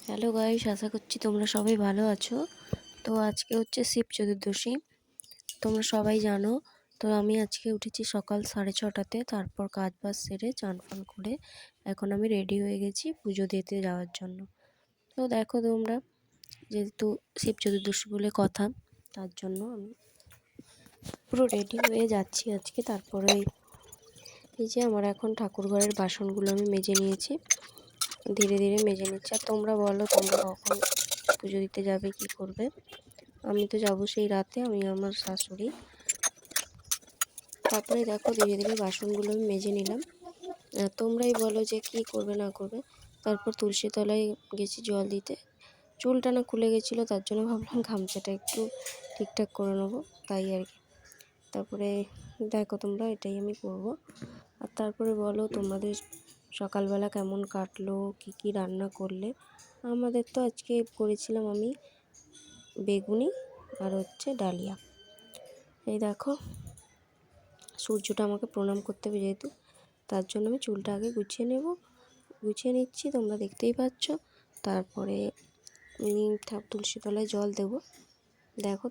Hello guys, আশা করছি তোমরা সবাই ভালো আছো। তো আজকে হচ্ছে শিব চতুর্দশী, তোমরা সবাই জানো। তো আমি আজকে উঠেছি সকাল 6:30টাতে, তারপর কাজ বাজ সেরে চান ফান করে এখন আমি রেডি হয়ে গেছি পুজো দিতে যাওয়ার জন্য। তো দেখো তোমরা, যেহেতু শিব চতুর্দশী বলে কথা, তার জন্য আমি পুরো রেডি হয়ে যাচ্ছি আজকে। তারপরে এই যে আমার এখন ঠাকুর ঘরের বাসনগুলো আমি মেজে নিয়েছি, ধীরে ধীরে মেজে নিচ্ছি। আর তোমরা বলো, তোমরা কখন পুজো দিতে যাবে, কি করবে? আমি তো যাবো সেই রাতে, আমি আমার শাশুড়ি। তারপরে দেখো ধীরে ধীরে বাসনগুলো আমি মেজে নিলাম। তোমরাই বলো যে কি করবে না করবে। তারপর তুলসী তলায় গেছি জল দিতে। চুলটা না খুলে গেছিলো, তার জন্য ভাবলাম গামছাটা একটু ঠিকঠাক করে নেবো, তাই আর কি। তারপরে দেখো তোমরা, এটাই আমি করবো। আর তারপরে বলো তোমাদের সকালবেলা কেমন কাটলো, কি কি রান্না করলে? আমাদের তো আজকে করেছিলাম আমি বেগুনি আর হচ্ছে ডালিয়া। এই দেখো, সূর্যটা আমাকে প্রণাম করতে হবে যেহেতু, তার জন্য আমি চুলটা আগে গুছিয়ে নিচ্ছি, তোমরা দেখতেই পাচ্ছ। তারপরে আমি তুলসী তলায় জল দেব। দেখো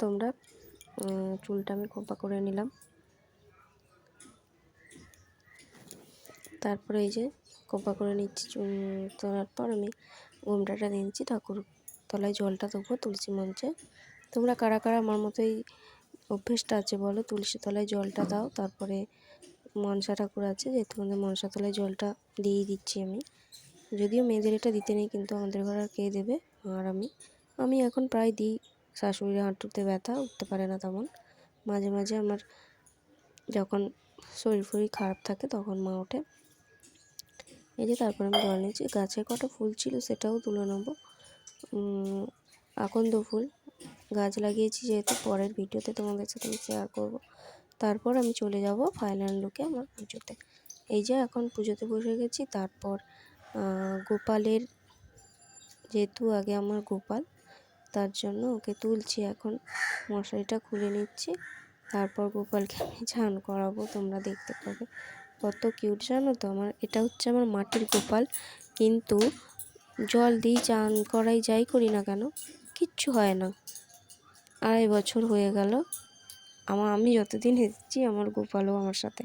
তোমরা, চুলটা আমি খোপা করে নিলাম। তারপরে এই যে খোপা করে নিচ্ছি, তোলার পর আমি ঘোমটাটা দিচ্ছি, ঠাকুর তলায় জলটা দেবো তুলসী মঞ্চে। তোমরা কারা কারা আমার মতোই অভ্যেসটা আছে বলো, তুলসী তলায় জলটা দাও। তারপরে মনসা ঠাকুর আছে, যেহেতু আমাদের মনসা তলায় জলটা দিয়েই দিচ্ছি আমি। যদিও মেয়েদের এটা দিতে নেই, কিন্তু আমাদের ঘরে আর কে দেবে। আর আমি এখন প্রায় দিই। শাশুড়ির হাঁটুতে ব্যথা, উঠতে পারে না তেমন। মাঝে মাঝে আমার যখন শরীর ফরীর খারাপ থাকে তখন মা ওঠে। এই যে তারপর আমি জল নিচ্ছি। গাছে কটা ফুল ছিল সেটাও তুলে নেবো। আকন্দ ফুল গাছ লাগিয়েছি যেহেতু, পরের ভিডিওতে তোমাদের সাথে আমি শেয়ার করবো। তারপর আমি চলে যাব ফাইনাল লুকে আমার পুজোতে। এই যে এখন পুজোতে বসে গেছি। তারপর গোপালের, যেহেতু আগে আমার গোপাল, তার জন্য ওকে তুলছি এখন, মশারিটা খুলে নিচ্ছি। তারপর গোপালকে আমি স্নান করাবো, তোমরা দেখতে পাবে কত কিউট জানো তো। এটা হচ্ছে আমার মাটির গোপাল, কিন্তু জল দিই চান করাই যাই করি না কেন কিচ্ছু হয় না। 2.5 বছর হয়ে গেল আমি যতদিন এসেছি, আমার গোপালও আমার সাথে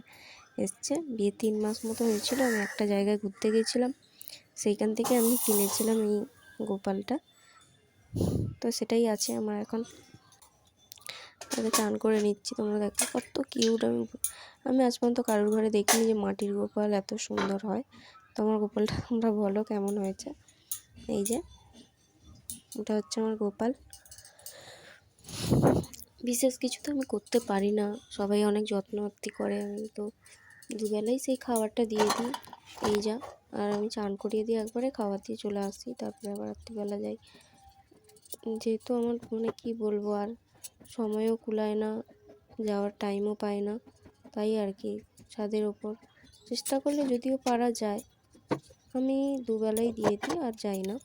এসছে। বিয়ে 3 মাস মতো হয়েছিল, আমি একটা জায়গায় ঘুরতে গেছিলাম, সেইখান থেকে আমি কিনেছিলাম এই গোপালটা। তো সেটাই আছে আমার এখন। তাকে চান করে নিচ্ছি, তোমরা দেখো কত কিউট। আমি আজ পর্যন্ত কারোর ঘরে দেখিনি যে মাটির গোপাল এত সুন্দর হয়। তো আমার গোপালটা তোমরা বলো কেমন হয়েছে। এই যে এটা হচ্ছে আমার গোপাল। বিশেষ কিছু তো আমি করতে পারি না, সবাই অনেক যত্নআত্তি করে, আমি তো দুবেলাই সেই খাবারটা দিয়ে দিই, এই যা। আর আমি চান করিয়ে দিয়ে একবারে খাবার দিয়ে চলে আসি, তারপরে আবার রাত্রিবেলা যাই। যেহেতু আমার কি বলবো, আর সময়ও কুলায় না, যাওয়ার টাইমও পাই না, তাই আর কি। ছাদের ওপর চেষ্টা করলে যদিও পারা যায়, আমি দুবেলাই দিয়ে দিই আর যাই না।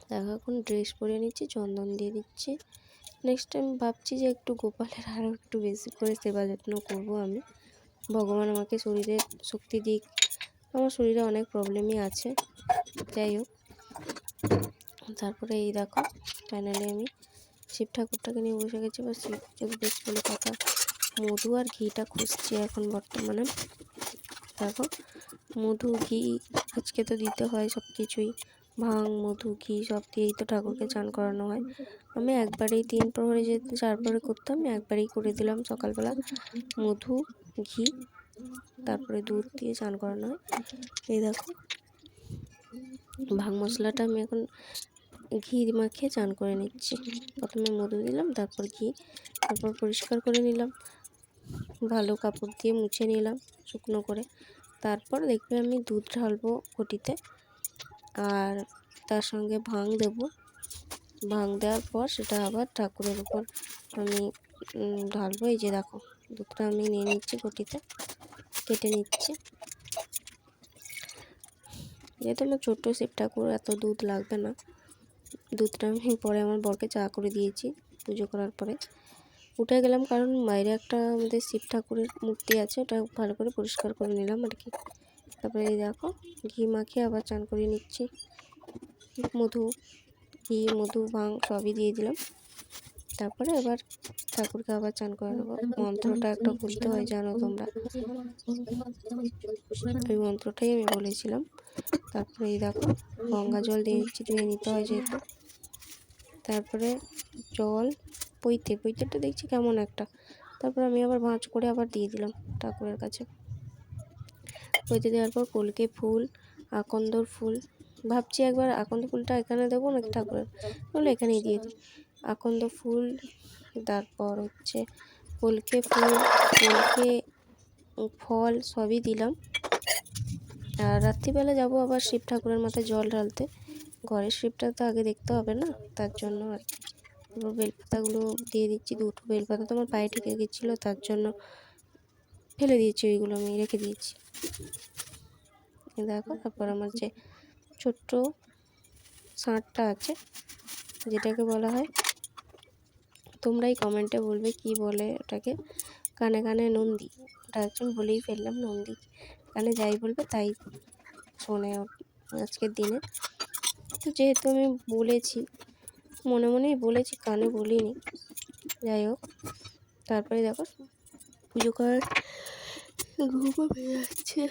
দেখো এখন ড্রেস পরে নিচ্ছি, চন্দন দিয়ে দিচ্ছি। নেক্সট টাইম ভাবছি যে একটু গোপালের আরও একটু বেশি করে সেবা যত্ন করবো আমি। ভগবান আমাকে শরীরে শক্তি দিক, আমার শরীরে অনেক প্রবলেমই আছে, যাই হোক। তারপরে এই দেখো ফাইনালি আমি শিব ঠাকুরটাকে নিয়ে বসে গেছি, বা শিব চতুর্দশী বলে কথা। মধু আর ঘিটা খুঁজছি এখন বর্তমানে। দেখো মধু ঘি আজকে তো দিতে হয়, সব কিছুই ভাং মধু ঘি সব দিয়েই তো ঠাকুরকে চান করানো হয়। আমি একবারেই 3 প্রহরে যেহেতু 4 প্রহরে করতাম, আমি একবারেই করে দিলাম সকালবেলা মধু ঘি, তারপরে দুধ দিয়ে চান করানো হয়। এই দেখো ভাং মশলাটা আমি এখন ঘি মাখিয়ে চান করে নিচ্ছি। প্রথমে মধু দিলাম, তারপর ঘি, তারপর পরিষ্কার করে নিলাম, ভালো কাপড় দিয়ে মুছে নিলাম শুকনো করে। তারপর দেখবে আমি দুধ ঢালবো ঘটিতে, আর তার সঙ্গে ভাং দেব। ভাং দেওয়ার পর সেটা আবার ঠাকুরের উপর আমি ঢালবো। এই যে দেখো দুধটা আমি নিয়ে নিচ্ছি ঘটিতে, কেটে নিচ্ছি। যেহেতু আমার ছোট্ট শিব ঠাকুর, এত দুধ লাগবে না। দুধটা আমি পরে আমার বরকে চা করে দিয়েছি পুজো করার পরে। উঠে গেলাম, কারণ বাইরে একটা আমাদের শিব ঠাকুরের মূর্তি আছে, ওটা ভালো করে পরিষ্কার করে নিলাম আর কি। তারপরে এই দেখো ঘি মাখিয়ে আবার চান করিয়ে নিচ্ছি। মধু, ঘি, মধু, ভাং সবই দিয়ে দিলাম। তারপরে এবার ঠাকুরকে আবার চান করে নেবো। মন্ত্রটা একটা বলতে হয় জানো তোমরা, ওই মন্ত্রটাই আমি বলেছিলাম। তারপরে এই দেখো গঙ্গা জল ধুয়ে নিতে হয় যেহেতু। তারপরে জল, পৈতেটা দেখছি কেমন একটা, তারপর আমি আবার ভাঁজ করে আবার দিয়ে দিলাম ঠাকুরের কাছে। পৈতে দেওয়ার পর কলকে ফুল, আকন্দর ফুল, ভাবছি একবার আকন্দ ফুলটা এখানে দেবো নাকি ঠাকুরের, বলে এখানেই দিয়ে দিই। আকন্দ ফুল, তারপর হচ্ছে কলকে ফুল, কলকে ফল সবই দিলাম। আর রাত্রিবেলা যাব আবার শিব ঠাকুরের মাথায় জল ঢালতে। ঘরের শিবটা তো আগে দেখতে হবে না, তার জন্য আর কি। এবার বেলপাতাগুলো দিয়ে দিচ্ছি। দুটো বেলপাতা তো আমার পায়ে ঠেকে গেছিলো, তার জন্য ফেলে দিয়েছি, ওইগুলো আমি রেখে দিয়েছি। দেখো তারপর আমার যে ছোট্ট ষাঁড়টা আছে, যেটাকে বলা হয়, তোমরাই কমেন্টে বলবে কি বলে ওটাকে, কানে কানে নন্দী, ওটা একজন বলেই ফেললাম নন্দী। কানে যাই বলবে তাই শোনে আজকের দিনে। তো যেহেতু আমি বলেছি, মনে মনেই বলেছি, কানে বলিনি, যাই হোক। তারপরে দেখো পুজো করার ঘুমও পেয়ে যাচ্ছে,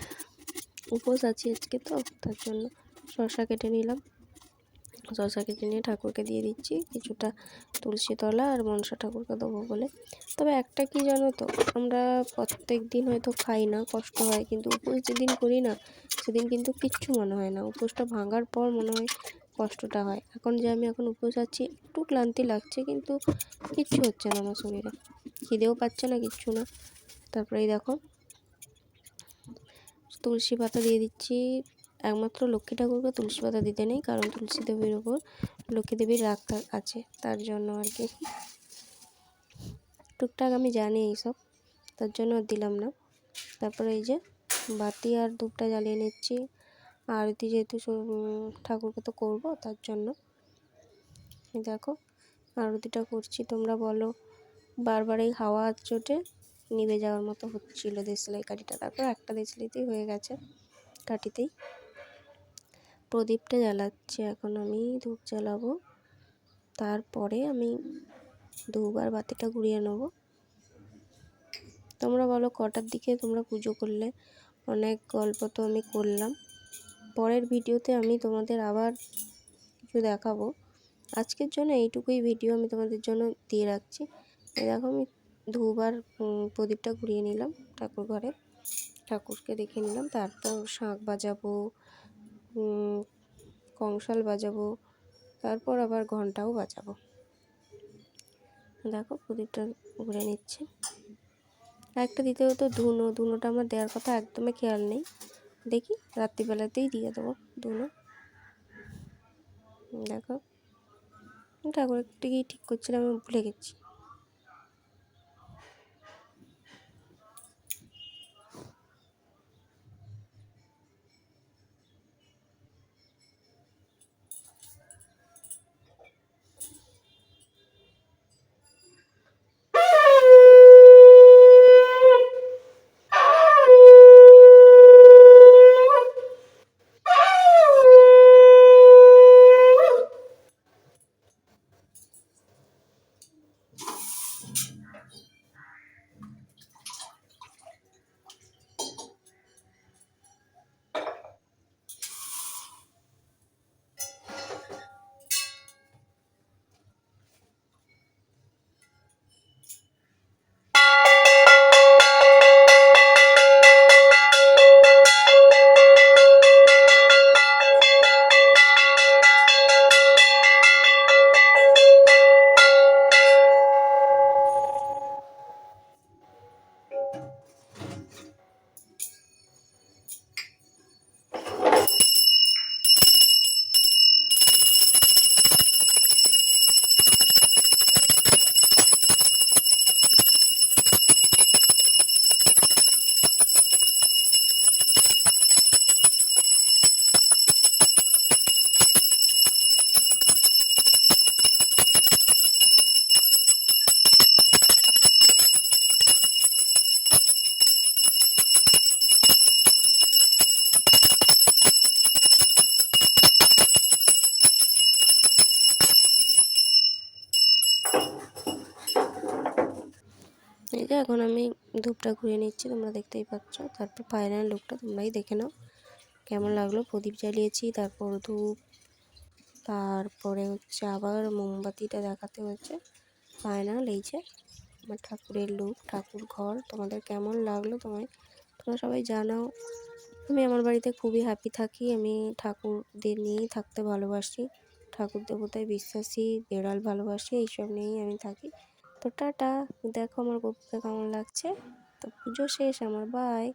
উপোস আছি আজকে তো, তার জন্য শসা কেটে নিলাম। শসা কেটে নিয়ে ঠাকুরকে দিয়ে দিচ্ছি কিছুটা তুলসী তলা, আর মনসা ঠাকুরকে দেবো বলে। তবে একটা কি জানো তো, আমরা প্রত্যেক দিন হয়তো খাই না, কষ্ট হয়, কিন্তু উপোস যেদিন করি না সেদিন কিন্তু কিচ্ছু মনে হয় না। উপোসটা ভাঙার পর মনে হয় কষ্টটা হয়। এখন যে আমি এখন উপোস আছি, একটু ক্লান্তি লাগছে, কিন্তু কিচ্ছু হচ্ছে না আমার শরীরে, খিদেও পাচ্ছে না, কিচ্ছু না। তারপরে এই দেখো তুলসী পাতা দিয়ে দিচ্ছি। একমাত্র লক্ষ্মী ঠাকুরকে তুলসী পাতা দিতে নেই, কারণ তুলসী দেবীর ওপর লক্ষ্মী দেবীর রাগ আছে, তার জন্য আর কি। টুকটাক আমি জানি এইসব, তার জন্য আর দিলাম না। তারপরে এই যে বাতি আর ধূপটা জ্বালিয়ে নিচ্ছি। আরতি যেহেতু ঠাকুরকে তো করবো, তার জন্য দেখো আরতিটা করছি। তোমরা বলো, বারবার এই হাওয়া চোটে নিভে যাওয়ার মতো হচ্ছিলো দেশলাই কাঠিটা। তারপর একটা দেশলাইতেই হয়ে গেছে, কাঠিতেই। প্রদীপটা জ্বালাচ্ছি এখন আমি, ধূপ জ্বালাবো, তারপরে আমি ধূপ আর বাতিটা ঘুরিয়ে নেব। তোমরা বলো কটার দিকে তোমরা পুজো করলে। অনেক গল্প তো আমি করলাম, পরের ভিডিওতে আমি তোমাদের আবার কিছু দেখাবো। আজকের জন্য এইটুকুই ভিডিও আমি তোমাদের জন্য দিয়ে রাখছি। দেখো আমি ধূপ আর প্রদীপটা ঘুরিয়ে নিলাম ঠাকুর ঘরে, ঠাকুরকে দেখে নিলাম। তারপর শাঁখ বাজাবো, কংসাল বাজাবো, তারপর আবার ঘন্টাও বাজাবো। দেখো প্রদীপটা ঘুরে নিচ্ছে। একটা দিতে হতো ধুনোটা আমার দেওয়ার কথা একদমই খেয়াল নেই, দেখি রাত্রিবেলাতেই দিয়ে দেবো ধুনো। দেখো ঠাকুরকে ঠিক করছিলাম, আমি ভুলে গেছি। এই যে এখন আমি ধূপটা ঘুরিয়ে নিচ্ছি, তোমরা দেখতেই পাচ্ছ। তারপর ফাইনাল লুকটা তোমরাই দেখে নাও কেমন লাগলো। প্রদীপ জ্বালিয়েছি, তারপর ধূপ, তারপরে হচ্ছে আবার মোমবাতিটা দেখাতে হচ্ছে। ফাইনাল এই যে আমার ঠাকুরের লুক, ঠাকুর ঘর। তোমাদের কেমন লাগলো তোমরা সবাই জানাও। আমি আমার বাড়িতে খুবই হ্যাপি থাকি, আমি ঠাকুরদের নিয়েই থাকতে ভালোবাসি, ঠাকুর দেবতায় বিশ্বাসী, বেড়াল ভালোবাসি, এইসব নিয়েই আমি থাকি। তো টাটা, দেখো আমার গপুকে কেমন লাগছে। তো পুজো শেষ আমার, বাই।